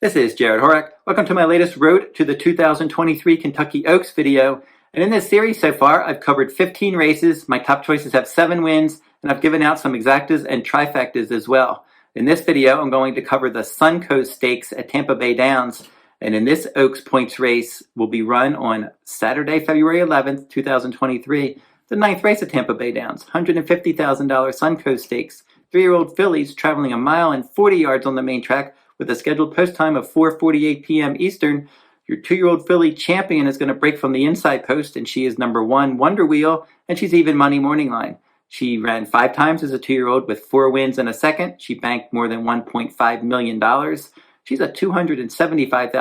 This is Jarrod Horak. Welcome to my latest Road to the 2023 Kentucky Oaks video. And in this series so far, I've covered 15 races. My top choices have 7 wins, and I've given out some exactas and trifectas as well. In this video, I'm going to cover the Suncoast Stakes at Tampa Bay Downs. And in this Oaks Points race will be run on Saturday, February 11th, 2023. The 9th race at Tampa Bay Downs, $150,000 Suncoast Stakes. 3-year-old fillies traveling 1 mile and 40 yards on the main track with a scheduled post time of 4:48 p.m. Eastern. Your 2-year-old filly Champion is going to break from the inside post, and she is number 1 Wonder Wheel, and she's even money morning line. She ran 5 times as a 2-year-old with 4 wins and a second. She banked more than $1.5 million. She's a $275,000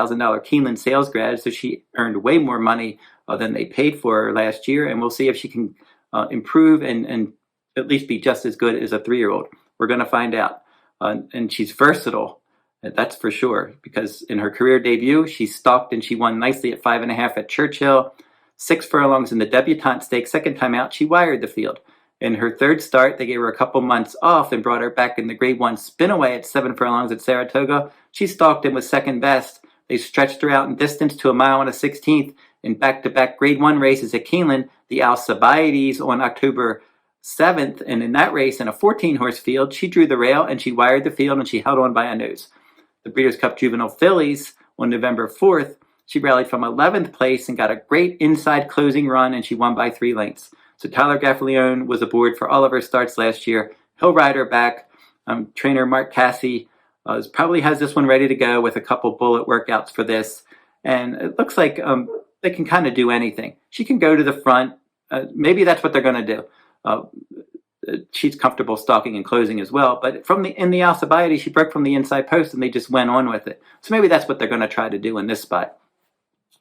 Keeneland sales grad, so she earned way more money than they paid for her last year, and we'll see if she can improve and at least be just as good as a 3-year-old. We're going to find out. And she's versatile. That's for sure, because in her career debut, she stalked and she won nicely at 5.5 at Churchill. 6 furlongs in the Debutante Stakes. Second time out, she wired the field. In her third start, they gave her a couple months off and brought her back in the Grade 1 Spinaway at 7 furlongs at Saratoga. She stalked and was second best. They stretched her out in distance to 1 mile and a 16th in back-to-back Grade 1 races at Keeneland, the Alcibiades on October 7th, and in that race, in a 14-horse field, she drew the rail and she wired the field and she held on by a nose. The Breeders' Cup Juvenile Fillies on November 4th, she rallied from 11th place and got a great inside closing run, and she won by 3 lengths. So Tyler Gaffalione was aboard for all of her starts last year. He'll ride her back. Trainer Mark Cassie probably has this one ready to go with a couple bullet workouts for this. And it looks like they can kind of do anything. She can go to the front. Maybe that's what they're going to do. She's comfortable stalking and closing as well, but in the Alcibiades, she broke from the inside post and they just went on with it. So maybe that's what they're going to try to do in this spot.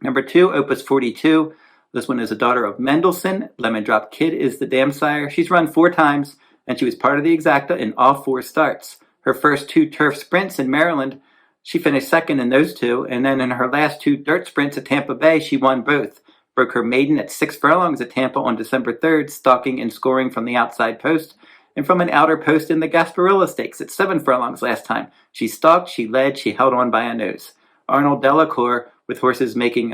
Number 2, Opus 42. This one is a daughter of Mendelssohn. Lemon Drop Kid is the dam sire. She's run 4 times, and she was part of the exacta in all 4 starts. Her first 2 turf sprints in Maryland, she finished second in those 2, and then in her last 2 dirt sprints at Tampa Bay, she won both. Broke her maiden at 6 furlongs at Tampa on December 3rd, stalking and scoring from the outside post, and from an outer post in the Gasparilla Stakes at 7 furlongs last time. She stalked, she led, she held on by a nose. Arnold Delacour, with horses making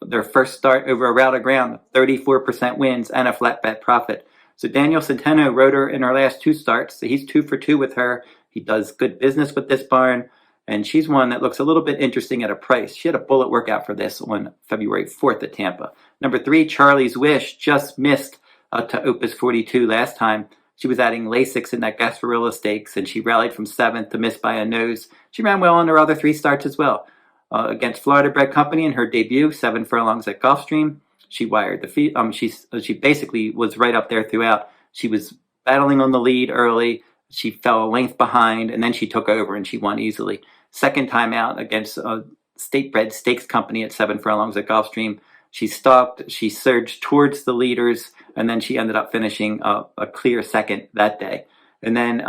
their first start over a route of ground, 34% wins and a flat bet profit. So Daniel Centeno rode her in her last 2 starts, so he's 2 for 2 with her. He does good business with this barn. And she's one that looks a little bit interesting at a price. She had a bullet workout for this on February 4th at Tampa. Number 3, Charlie's Wish, just missed to Opus 42 last time. She was adding Lasix in that Gasparilla Stakes, and she rallied from 7th to miss by a nose. She ran well in her other 3 starts as well. Against Florida Bred Company in her debut, 7 furlongs at Gulfstream. She wired the feet. She basically was right up there throughout. She was battling on the lead early. She fell a length behind, and then she took over, and she won easily. Second time out against State Bred Stakes Company at 7 furlongs at Gulfstream. She stalked, she surged towards the leaders, and then she ended up finishing a clear second that day. And then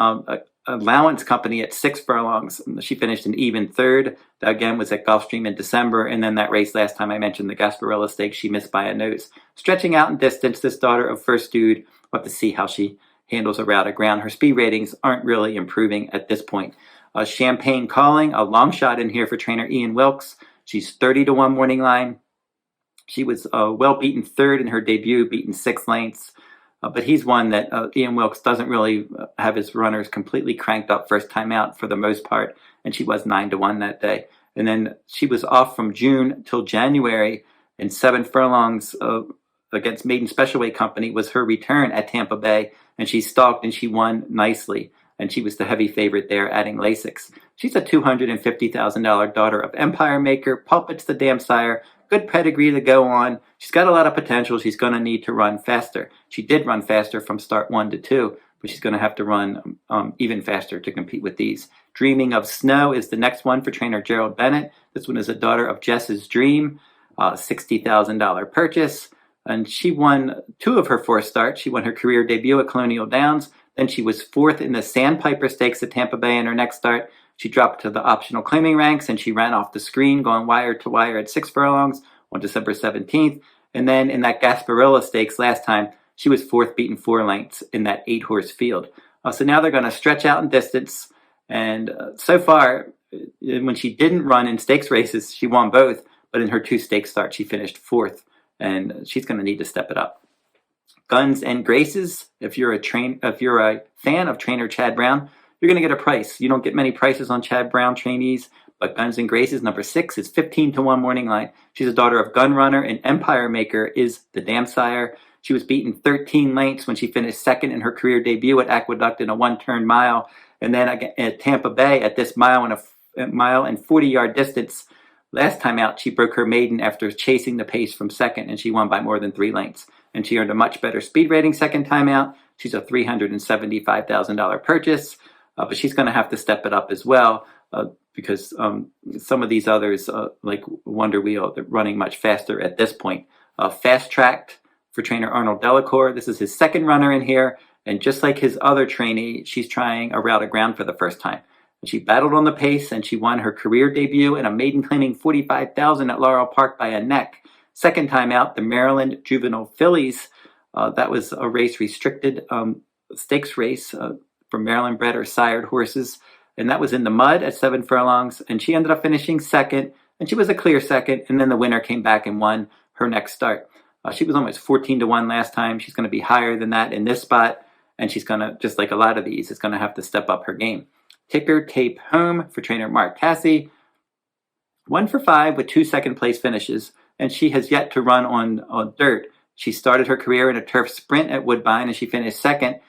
Allowance Company at 6 furlongs. She finished an even third. That again was at Gulfstream in December. And then that race last time I mentioned, the Gasparilla Stakes, she missed by a nose. Stretching out in distance, this daughter of First Dude. We'll have to see how she handles a route of ground. Her speed ratings aren't really improving at this point. Champagne Calling, a long shot in here for trainer Ian Wilkes. She's 30-1 morning line. She was well beaten 3rd in her debut, beaten 6 lengths. But he's one that Ian Wilkes doesn't really have his runners completely cranked up first time out for the most part. And she was 9-1 that day. And then she was off from June till January, and 7 furlongs against Maiden Special Weight Company was her return at Tampa Bay. And she stalked and she won nicely. And she was the heavy favorite there, adding Lasix. She's a $250,000 daughter of Empire Maker. Pulpit's the dam sire. Good pedigree to go on. She's got a lot of potential. She's going to need to run faster. She did run faster from start 1 to 2, but she's going to have to run even faster to compete with these. Dreaming of Snow is the next one for trainer Gerald Bennett. This one is a daughter of Jess's Dream, $60,000 purchase. And she won 2 of her 4 starts. She won her career debut at Colonial Downs. Then she was 4th in the Sandpiper Stakes at Tampa Bay in her next start. She dropped to the optional claiming ranks, and she ran off the screen, going wire to wire at 6 furlongs on December 17th. And then in that Gasparilla Stakes last time, she was 4th, beaten 4 lengths in that 8-horse field. So now they're going to stretch out in distance. And so far, when she didn't run in stakes races, she won both, but in her 2 stakes starts, she finished 4th, and she's going to need to step it up. Guns and Graces, if you're a fan of trainer Chad Brown, you're going to get a price. You don't get many prices on Chad Brown trainees, but Guns and Graces, number 6, is 15-1 morning line. She's a daughter of Gun Runner, and Empire Maker is the dam sire. She was beaten 13 lengths when she finished 2nd in her career debut at Aqueduct in a 1-turn mile, and then at Tampa Bay at this mile and 40-yard distance. Last time out, she broke her maiden after chasing the pace from 2nd, and she won by more than 3 lengths. And she earned a much better speed rating second time out. She's a $375,000 purchase, but she's going to have to step it up as well because some of these others, like Wonder Wheel, they're running much faster at this point. Fast Tracked for trainer Arnold Delacour. This is his 2nd runner in here, and just like his other trainee, she's trying a route of ground for the first time. She battled on the pace, and she won her career debut in a maiden claiming $45,000 at Laurel Park by a neck. Second time out, the Maryland Juvenile Fillies. That was a race restricted stakes race for Maryland bred or sired horses. And that was in the mud at 7 furlongs. And she ended up finishing 2nd. And she was a clear 2nd. And then the winner came back and won her next start. She was almost 14-1 last time. She's going to be higher than that in this spot. And she's going to, just like a lot of these, is going to have to step up her game. Ticker Tape Home for trainer Mark Cassie. 1 for 5 with 2 second-place finishes. And she has yet to run on dirt. She started her career in a turf sprint at Woodbine, and she finished 2nd.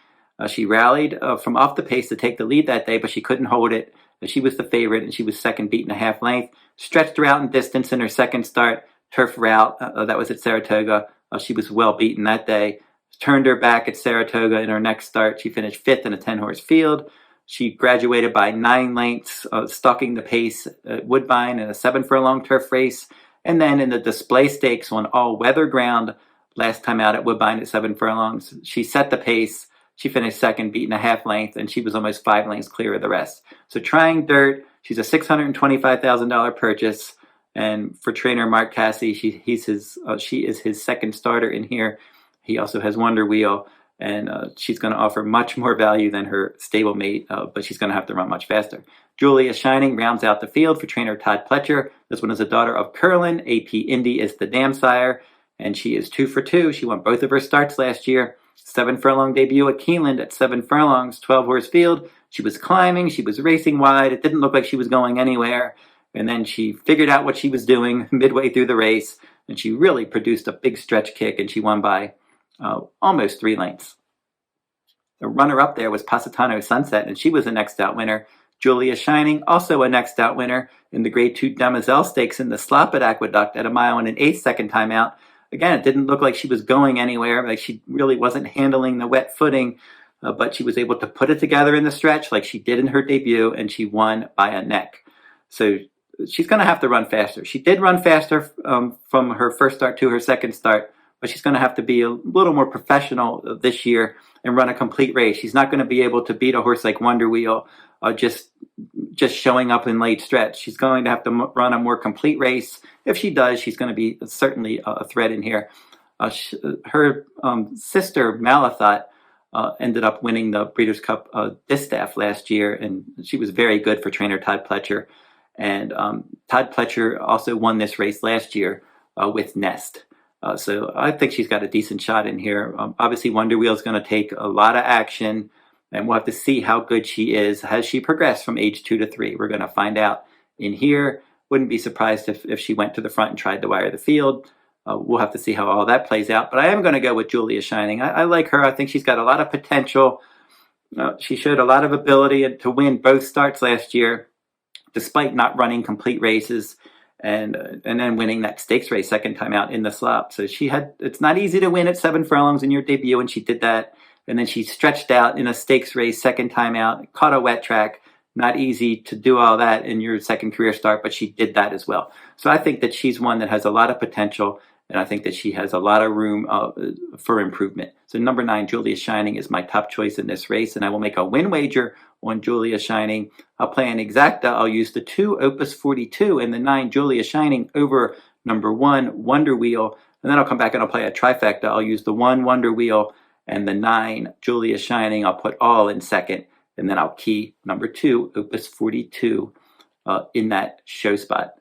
She rallied from off the pace to take the lead that day, but she couldn't hold it. She was the favorite, and she was 2nd, beaten a half length. Stretched her out in distance in her 2nd start, turf route. That was at Saratoga. She was well beaten that day. Turned her back at Saratoga in her next start. She finished 5th in a 10-horse field. She graduated by 9 lengths, stalking the pace at Woodbine in a 7-furlong turf race. And then in the display stakes on all-weather ground, last time out at Woodbine at 7 furlongs, she set the pace. She finished 2nd, beaten a half length, and she was almost 5 lengths clear of the rest. So trying dirt, she's a $625,000 purchase. And for trainer Mark Cassie, she is his 2nd starter in here. He also has Wonder Wheel, and she's going to offer much more value than her stablemate, but she's going to have to run much faster. Julia Shining rounds out the field for trainer Todd Pletcher. This one is a daughter of Curlin. AP Indy is the dam sire, and she is 2 for 2. She won both of her starts last year. 7-furlong debut at Keeneland at 7 furlongs, 12-horse field. She was climbing. She was racing wide. It didn't look like she was going anywhere. And then she figured out what she was doing midway through the race, and she really produced a big stretch kick, and she won by almost 3 lengths. The runner-up there was Positano Sunset, and she was a next out winner. Julia Shining, also a next out winner in the Grade 2 Demoiselle Stakes in the slop at Aqueduct at a mile and an 1/8 second time out. Again, it didn't look like she was going anywhere, like she really wasn't handling the wet footing, but she was able to put it together in the stretch like she did in her debut, and she won by a neck. So she's going to have to run faster. She did run faster from her first start to her 2nd start, but she's going to have to be a little more professional this year and run a complete race. She's not going to be able to beat a horse like Wonder Wheel just showing up in late stretch. She's going to have to run a more complete race. If she does, she's going to be certainly a threat in here. Her sister, Malathot, ended up winning the Breeders' Cup Distaff last year, and she was very good for trainer Todd Pletcher. And Todd Pletcher also won this race last year with Nest. So I think she's got a decent shot in here. Obviously, Wonder Wheel is going to take a lot of action, and we'll have to see how good she is. Has she progressed from age 2 to 3? We're going to find out in here. Wouldn't be surprised if she went to the front and tried to wire the field. We'll have to see how all that plays out. But I am going to go with Julia Shining. I like her. I think she's got a lot of potential. She showed a lot of ability to win both starts last year, despite not running complete races, and then winning that stakes race 2nd time out in the slop. So it's not easy to win at 7 furlongs in your debut, and she did that. And then she stretched out in a stakes race 2nd time out, caught a wet track. Not easy to do all that in your 2nd career start, but she did that as well. So I think that she's one that has a lot of potential, and I think that she has a lot of room for improvement. So number 9, Julia Shining, is my top choice in this race, and I will make a win wager on Julia Shining. I'll play an exacta. I'll use the 2 Opus 42 and the 9 Julia Shining over number 1 Wonder Wheel, and then I'll come back and I'll play a trifecta. I'll use the 1 Wonder Wheel and the 9 Julia Shining. I'll put all in 2nd, and then I'll key number 2 Opus 42 in that show spot.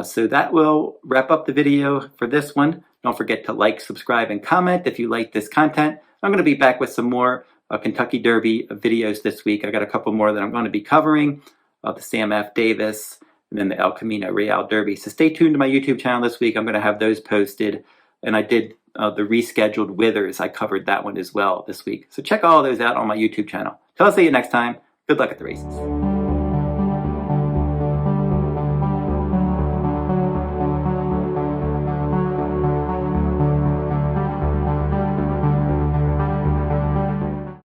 So that will wrap up the video for this one. Don't forget to like, subscribe, and comment if you like this content. I'm going to be back with some more Kentucky Derby videos this week. I got a couple more that I'm going to be covering, the Sam F. Davis, and then the El Camino Real Derby. So stay tuned to my YouTube channel this week. I'm going to have those posted. And I did the rescheduled Withers. I covered that one as well this week. So check all those out on my YouTube channel. Till I see you next time, good luck at the races.